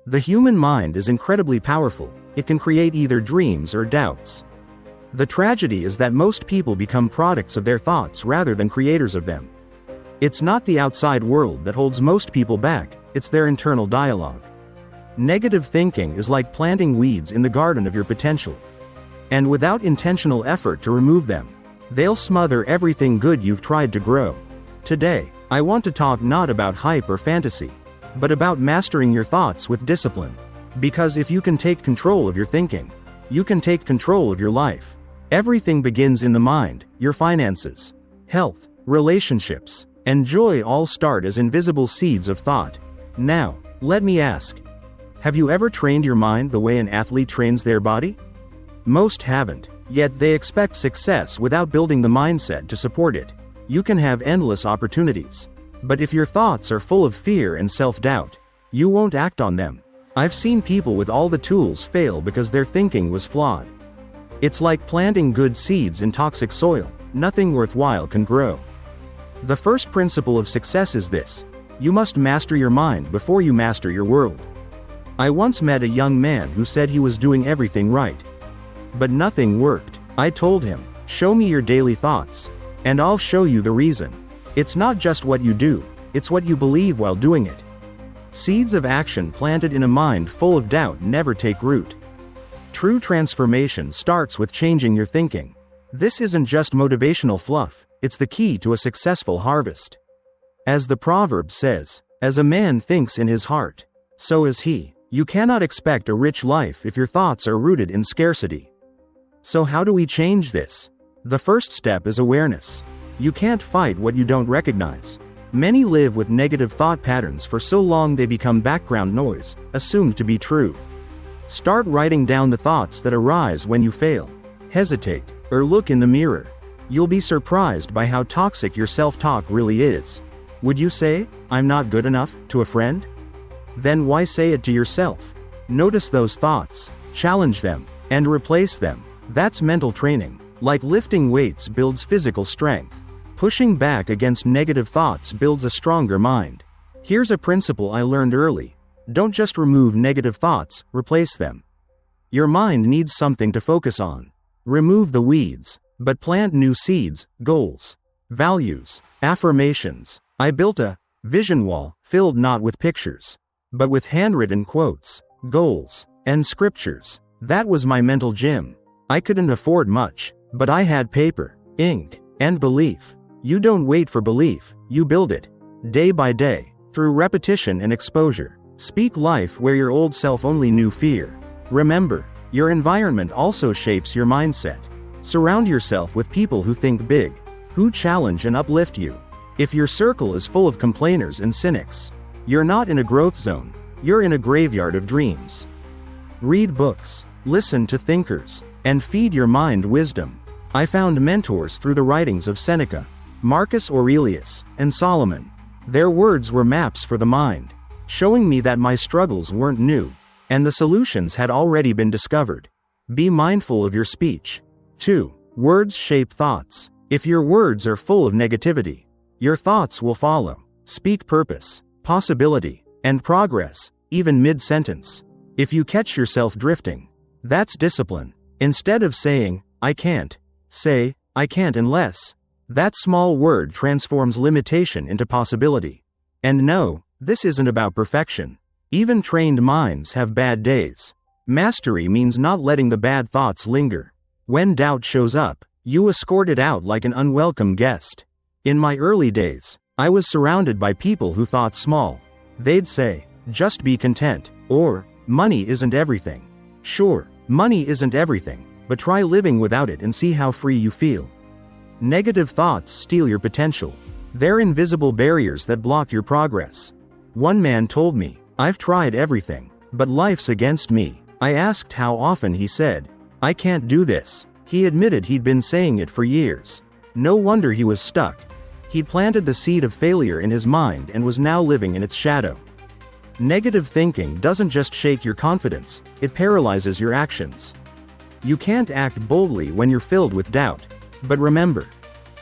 The human mind is incredibly powerful. It can create either dreams or doubts. The tragedy is that most people become products of their thoughts rather than creators of them. It's not the outside world that holds most people back, it's their internal dialogue. Negative thinking is like planting weeds in the garden of your potential. And without intentional effort to remove them, they'll smother everything good you've tried to grow. Today, I want to talk not about hype or fantasy, but about mastering your thoughts with discipline. Because if you can take control of your thinking, you can take control of your life. Everything begins in the mind. Your finances, health, relationships, and joy all start as invisible seeds of thought. Now, let me ask, have you ever trained your mind the way an athlete trains their body? Most haven't, yet they expect success without building the mindset to support it. You can have endless opportunities, but if your thoughts are full of fear and self-doubt, you won't act on them. I've seen people with all the tools fail because their thinking was flawed. It's like planting good seeds in toxic soil. Nothing worthwhile can grow. The first principle of success is this: you must master your mind before you master your world. I once met a young man who said he was doing everything right, but nothing worked. I told him, "Show me your daily thoughts, and I'll show you the reason. It's not just what you do, it's what you believe while doing it." Seeds of action planted in a mind full of doubt never take root. True transformation starts with changing your thinking. This isn't just motivational fluff, it's the key to a successful harvest. As the proverb says, "As a man thinks in his heart, so is he." You cannot expect a rich life if your thoughts are rooted in scarcity. So how do we change this? The first step is awareness. You can't fight what you don't recognize. Many live with negative thought patterns for so long they become background noise, assumed to be true. Start writing down the thoughts that arise when you fail, hesitate, or look in the mirror. You'll be surprised by how toxic your self-talk really is. Would you say, "I'm not good enough," to a friend? Then why say it to yourself? Notice those thoughts, challenge them, and replace them. That's mental training. Like lifting weights builds physical strength, pushing back against negative thoughts builds a stronger mind. Here's a principle I learned early. Don't just remove negative thoughts, replace them. Your mind needs something to focus on. Remove the weeds, but plant new seeds, goals, values, affirmations. I built a vision wall filled not with pictures, but with handwritten quotes, goals, and scriptures. That was my mental gym. I couldn't afford much, but I had paper, ink, and belief. You don't wait for belief, you build it. Day by day, through repetition and exposure. Speak life where your old self only knew fear. Remember, your environment also shapes your mindset. Surround yourself with people who think big, who challenge and uplift you. If your circle is full of complainers and cynics, you're not in a growth zone, you're in a graveyard of dreams. Read books, listen to thinkers, and feed your mind wisdom. I found mentors through the writings of Seneca, Marcus Aurelius, and Solomon. Their words were maps for the mind, showing me that my struggles weren't new, and the solutions had already been discovered. Be mindful of your speech. 2. Words shape thoughts. If your words are full of negativity, your thoughts will follow. Speak purpose, possibility, and progress, even mid-sentence. If you catch yourself drifting, that's discipline. Instead of saying, "I can't," say, "I can't unless." That small word transforms limitation into possibility. And no, this isn't about perfection. Even trained minds have bad days. Mastery means not letting the bad thoughts linger. When doubt shows up, you escort it out like an unwelcome guest. In my early days, I was surrounded by people who thought small. They'd say, "Just be content," or, "Money isn't everything." Sure, money isn't everything, but try living without it and see how free you feel. Negative thoughts steal your potential. They're invisible barriers that block your progress. One man told me, "I've tried everything, but life's against me." I asked how often. He said, "I can't do this." He admitted he'd been saying it for years. No wonder he was stuck. He'd planted the seed of failure in his mind and was now living in its shadow. Negative thinking doesn't just shake your confidence, it paralyzes your actions. You can't act boldly when you're filled with doubt. But remember,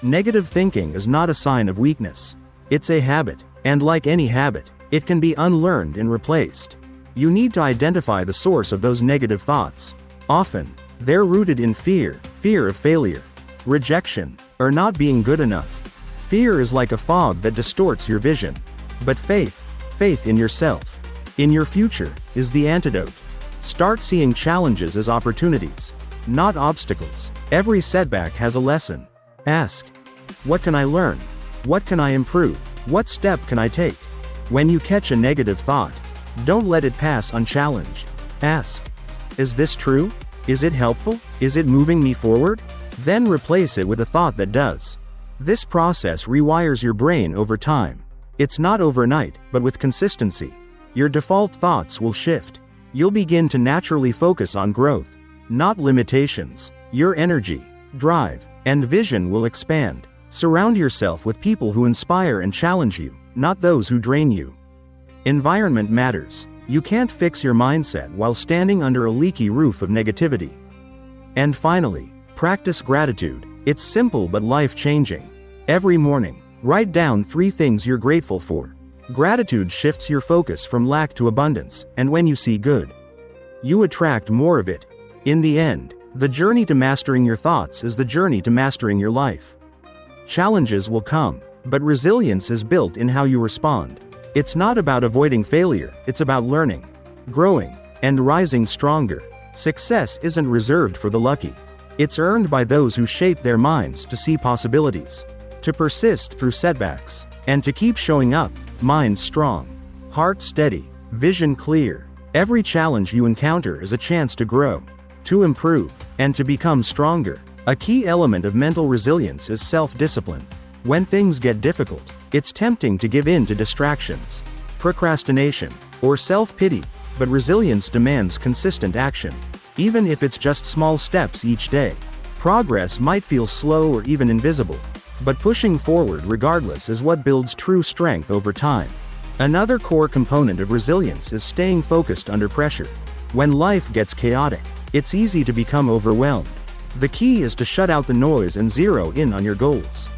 negative thinking is not a sign of weakness. It's a habit, and like any habit, it can be unlearned and replaced. You need to identify the source of those negative thoughts. Often, they're rooted in fear of failure, rejection, or not being good enough. Fear is like a fog that distorts your vision. But faith in yourself, in your future, is the antidote. Start seeing challenges as opportunities, not obstacles. Every setback has a lesson. Ask, what can I learn? What can I improve? What step can I take? When you catch a negative thought, don't let it pass unchallenged. Ask, is this true? Is it helpful? Is it moving me forward? Then replace it with a thought that does. This process rewires your brain over time. It's not overnight, but with consistency, your default thoughts will shift. You'll begin to naturally focus on growth, not limitations. Your energy, drive, and vision will expand. Surround yourself with people who inspire and challenge you, not those who drain you. Environment matters. You can't fix your mindset while standing under a leaky roof of negativity. And finally, practice gratitude. It's simple but life-changing. Every morning, write down 3 things you're grateful for. Gratitude shifts your focus from lack to abundance, and when you see good, you attract more of it. In the end, the journey to mastering your thoughts is the journey to mastering your life. Challenges will come, but resilience is built in how you respond. It's not about avoiding failure, it's about learning, growing, and rising stronger. Success isn't reserved for the lucky. It's earned by those who shape their minds to see possibilities, to persist through setbacks, and to keep showing up. Mind strong, heart steady, vision clear. Every challenge you encounter is a chance to grow, to improve, and to become stronger. A key element of mental resilience is self-discipline. When things get difficult, it's tempting to give in to distractions, procrastination, or self-pity, but resilience demands consistent action. Even if it's just small steps each day, progress might feel slow or even invisible, but pushing forward regardless is what builds true strength over time. Another core component of resilience is staying focused under pressure. When life gets chaotic, it's easy to become overwhelmed. The key is to shut out the noise and zero in on your goals.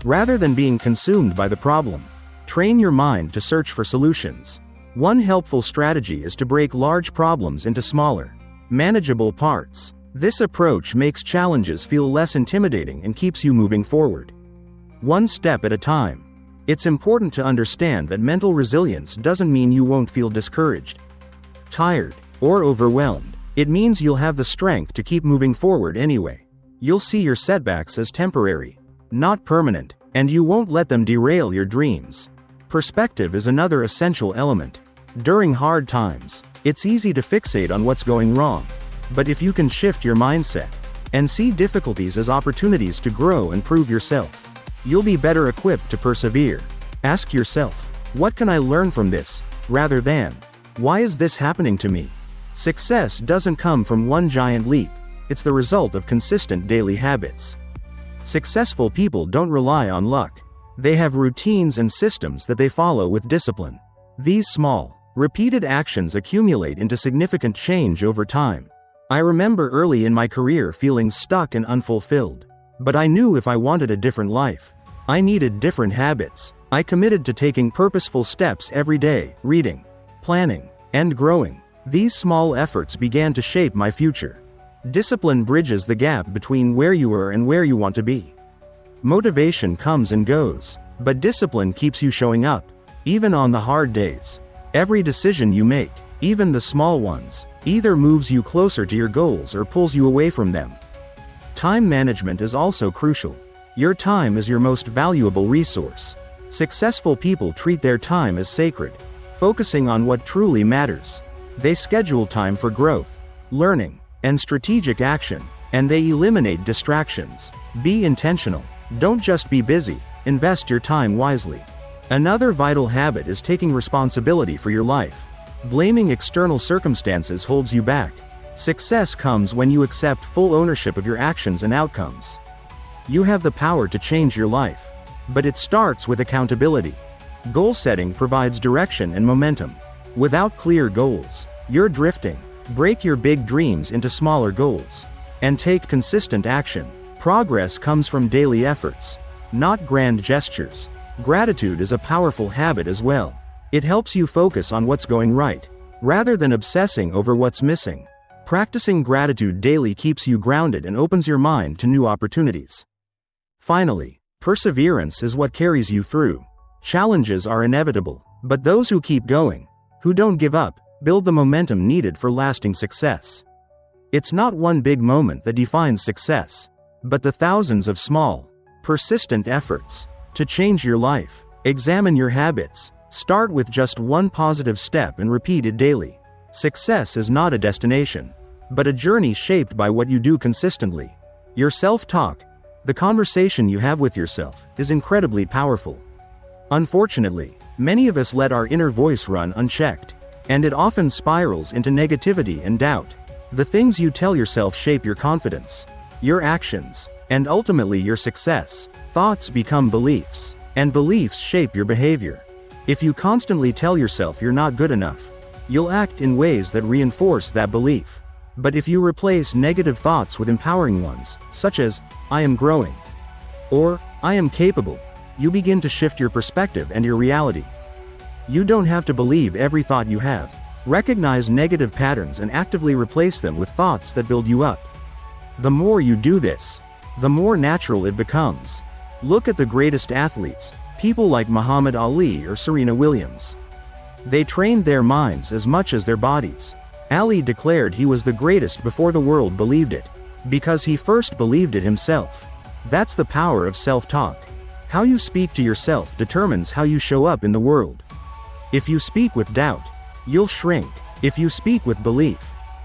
Rather than being consumed by the problem, train your mind to search for solutions. One helpful strategy is to break large problems into smaller, manageable parts. This approach makes challenges feel less intimidating and keeps you moving forward, one step at a time. It's important to understand that mental resilience doesn't mean you won't feel discouraged, tired, or overwhelmed. It means you'll have the strength to keep moving forward anyway. You'll see your setbacks as temporary, not permanent, and you won't let them derail your dreams. Perspective is another essential element. During hard times, it's easy to fixate on what's going wrong. But if you can shift your mindset and see difficulties as opportunities to grow and prove yourself, you'll be better equipped to persevere. Ask yourself, what can I learn from this? Rather than, why is this happening to me? Success doesn't come from one giant leap. It's the result of consistent daily habits. Successful people don't rely on luck. They have routines and systems that they follow with discipline. These small, repeated actions accumulate into significant change over time. I remember early in my career feeling stuck and unfulfilled. But I knew if I wanted a different life, I needed different habits. I committed to taking purposeful steps every day, reading, planning, and growing. These small efforts began to shape my future. Discipline bridges the gap between where you were and where you want to be. Motivation comes and goes, but discipline keeps you showing up, even on the hard days. Every decision you make, even the small ones, either moves you closer to your goals or pulls you away from them. Time management is also crucial. Your time is your most valuable resource. Successful people treat their time as sacred, focusing on what truly matters. They schedule time for growth, learning, and strategic action, and they eliminate distractions. Be intentional. Don't just be busy, invest your time wisely. Another vital habit is taking responsibility for your life. Blaming external circumstances holds you back. Success comes when you accept full ownership of your actions and outcomes. You have the power to change your life, but it starts with accountability. Goal setting provides direction and momentum. Without clear goals, you're drifting. Break your big dreams into smaller goals, and take consistent action. Progress comes from daily efforts, not grand gestures. Gratitude is a powerful habit as well. It helps you focus on what's going right, rather than obsessing over what's missing. Practicing gratitude daily keeps you grounded and opens your mind to new opportunities. Finally, perseverance is what carries you through. Challenges are inevitable, but those who keep going, who don't give up, build the momentum needed for lasting success. It's not one big moment that defines success, but the thousands of small, persistent efforts to change your life. Examine your habits. Start with just one positive step and repeat it daily. Success is not a destination, but a journey shaped by what you do consistently. Your self-talk, the conversation you have with yourself, is incredibly powerful. Unfortunately, many of us let our inner voice run unchecked, and it often spirals into negativity and doubt. The things you tell yourself shape your confidence, your actions, and ultimately your success. Thoughts become beliefs, and beliefs shape your behavior. If you constantly tell yourself you're not good enough, you'll act in ways that reinforce that belief. But if you replace negative thoughts with empowering ones, such as, "I am growing," or "I am capable," you begin to shift your perspective and your reality. You don't have to believe every thought you have. Recognize negative patterns and actively replace them with thoughts that build you up. The more you do this, the more natural it becomes. Look at the greatest athletes, people like Muhammad Ali or Serena Williams. They trained their minds as much as their bodies. Ali declared he was the greatest before the world believed it, because he first believed it himself. That's the power of self-talk. How you speak to yourself determines how you show up in the world. If you speak with doubt, you'll shrink. If you speak with belief,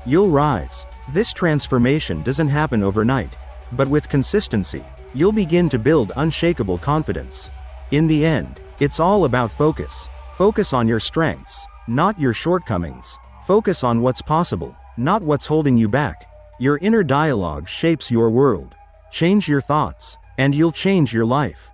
you'll rise. This transformation doesn't happen overnight, but with consistency, you'll begin to build unshakable confidence. In the end, it's all about focus. Focus on your strengths, not your shortcomings. Focus on what's possible, not what's holding you back. Your inner dialogue shapes your world. Change your thoughts, and you'll change your life.